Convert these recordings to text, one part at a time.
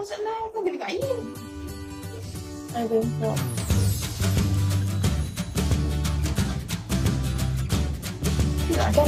masalah kan beli kain. I don't know. Kan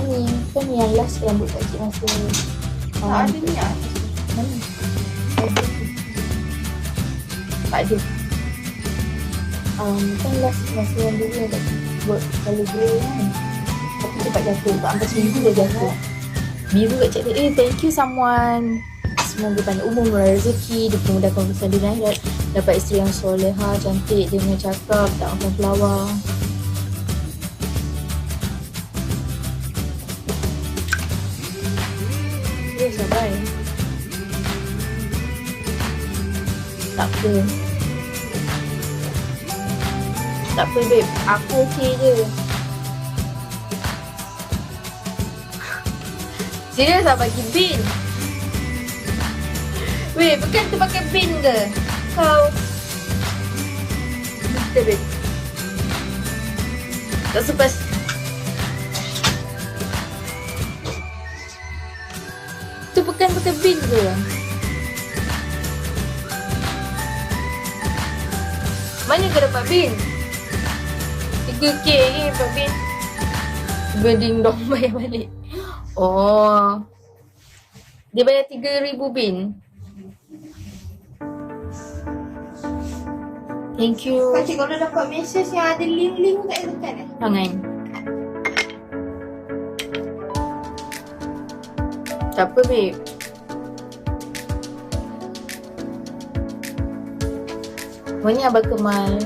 ini kan yang last rambut Kak Cik masa Tak ada ni lah. mana? Tak ada. Kan last masa yang dulu yang Kak Cik buat colour grey kan. Tapi cepat jatuh. Tak sampai seminggu dah jatuh. Biru Kak Cik ada. Thank you someone. Semoga panjang umur, murah rezeki, dipermudahkan urusan dunia akhirat, dapat isteri yang soleha, cantik, dia punya cakap, tak makan pelawar. Sabar. Tak apa. Tak apa babe, aku okey je. Serius lah bagi bin. Weh, bukan tu pakai bin ke? Kau kita babe. Tak sepas. Tu bukan pakai bin ke? Mana kau dapat bin? 3K ni dapat bin. Beding dong bayar balik. Oh. Dia bayar 3,000 bin. Thank you. Kak Cik kalau dapat mesej yang ada link-link tak payah tekan Jangan. Tak apa babe. Mana Abang Kemal?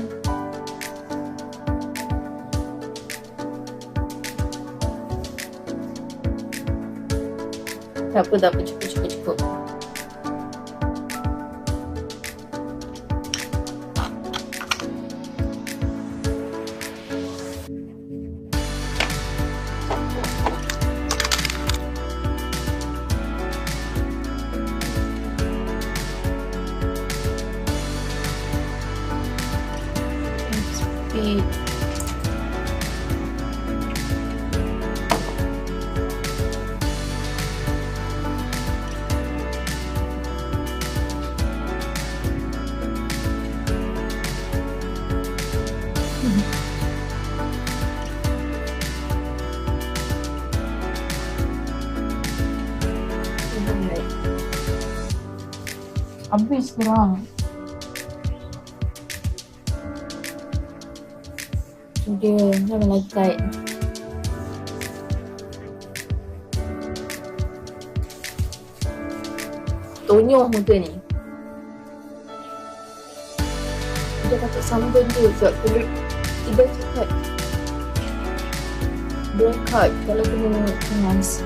Tak apa, cukup. Speed. Habis sekarang. Dia jangan lagi tight. Tonyoh muka ni. Dia patut sambung je sebab kulit tidak cekat. Black cut kalau kena kemas.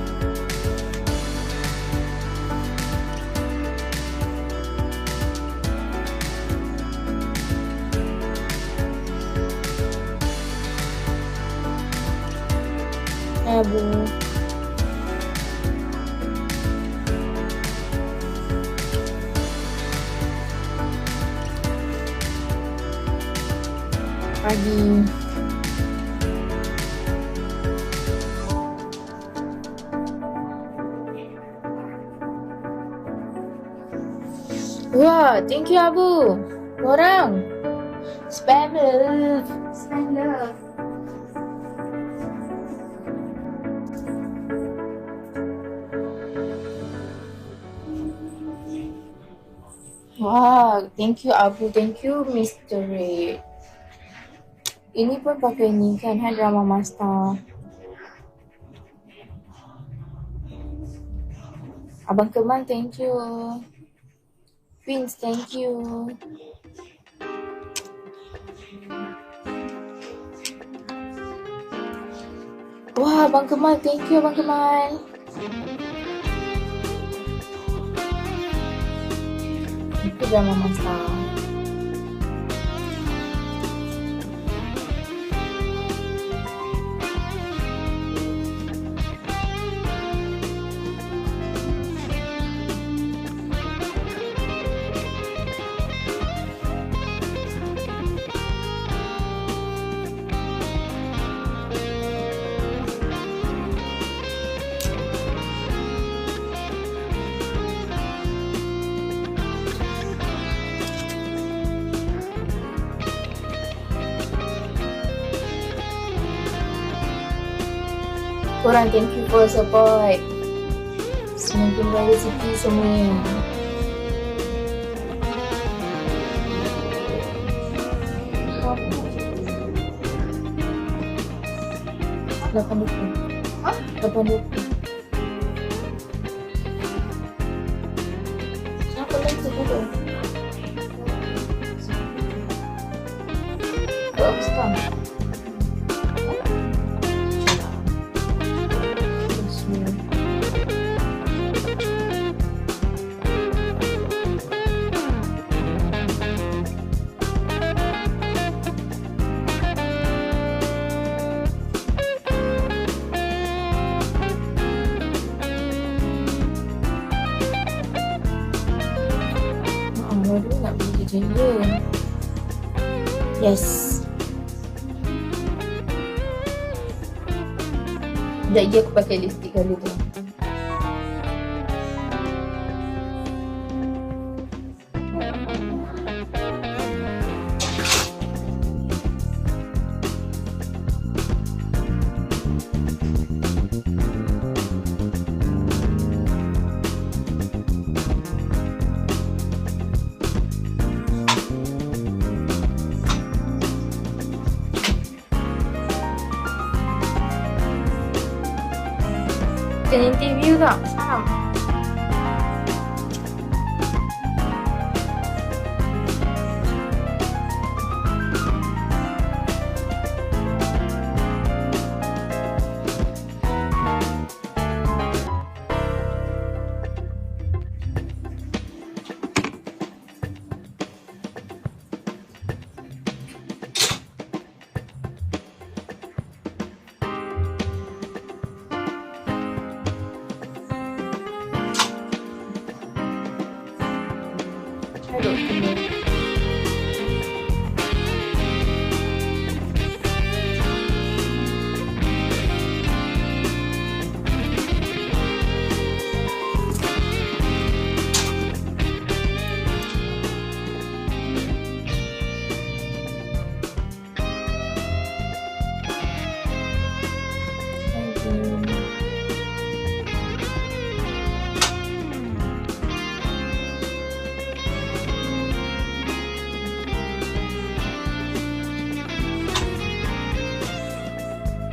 Abu. Pagi. Wah, thank you Abu. Korang. Spam love. Spam love. Wah, thank you Abu, thank you Mr. Red. Ini pun pakai ni kan, drama master. Abang Kemal, thank you. Vince, thank you. Wah, Abang Kemal, thank you Abang Kemal. Itu drama master. Korang thank you for support. Semoga meraih rezeki semua. Lapan 20. Hah? 8.20. Kenapa lagi sepuluh? Berapa sekarang? Baru nak beli kerja. Yes. Sekejap lagi aku pakai lipstick kali tu. Kena interview tak? Faham? Aduh, kena.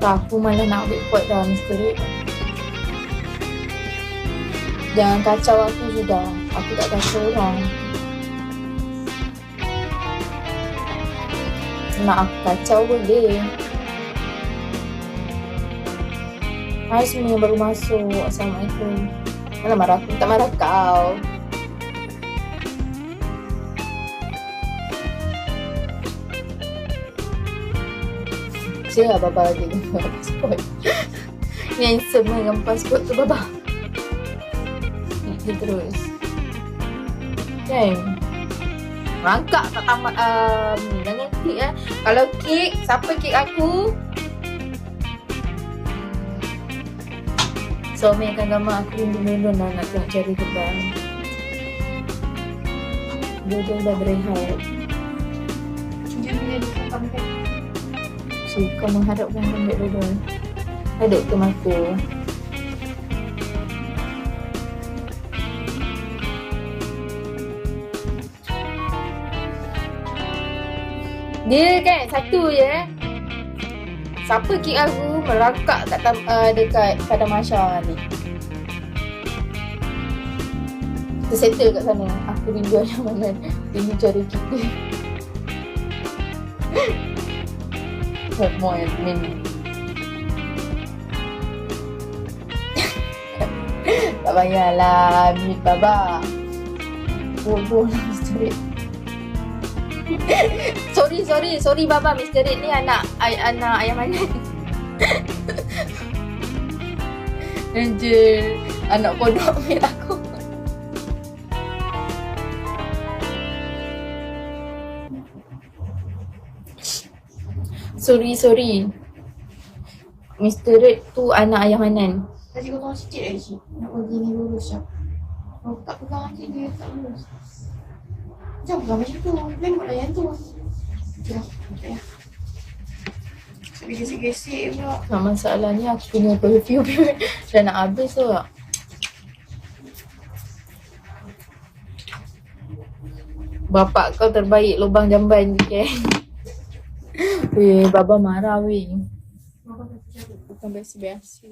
Aku malah nak ambil pot dah, Mr. Red. Jangan kacau aku sudah. Aku tak kacau orang. Nak aku kacau boleh. Hai semua yang baru masuk. Assalamualaikum. Mana marah aku? Tak marah kau. Lah Baba lagi dengan pasport. Ni handsome dengan pasport tu Baba. Dia terus kan rangkak tak tamat. Jangan klik Kalau klik, siapa klik aku? Suami akan gambar aku melon lah nak tengok cari kebal. Dia dah berehat. Dia punya dikamkan. Suka mengharapkan pendek dulu. Aduk ke mata. Dia kan satu je. Siapa kick aku merangkak kat dekat Padang Masya ni. Kita settle kat sana. Aku rindu ayam rindu cara kick dia. More admin. Tak payahlah mute Baba. Bodoh lah Mr. Red. Sorry Baba, Mr. Red ni anak ayam manis. Angel, anak kodok mate aku. Sorry. Mr. Red tu anak ayah Hanan. Tadi kau tahu sikit lagi. Nak bagi ni lurus je. Kalau tak pegang hati dia tak lurus. Jangan pegang macam tu. Tengoklah yang tu. Sekejap. Gesek-gesek pula. Nah, masalahnya aku punya perfume dah nak habis tu. Bapak kau terbaik lubang jamban je. Weh, Baba marah weh. Bukan biasa-biasa.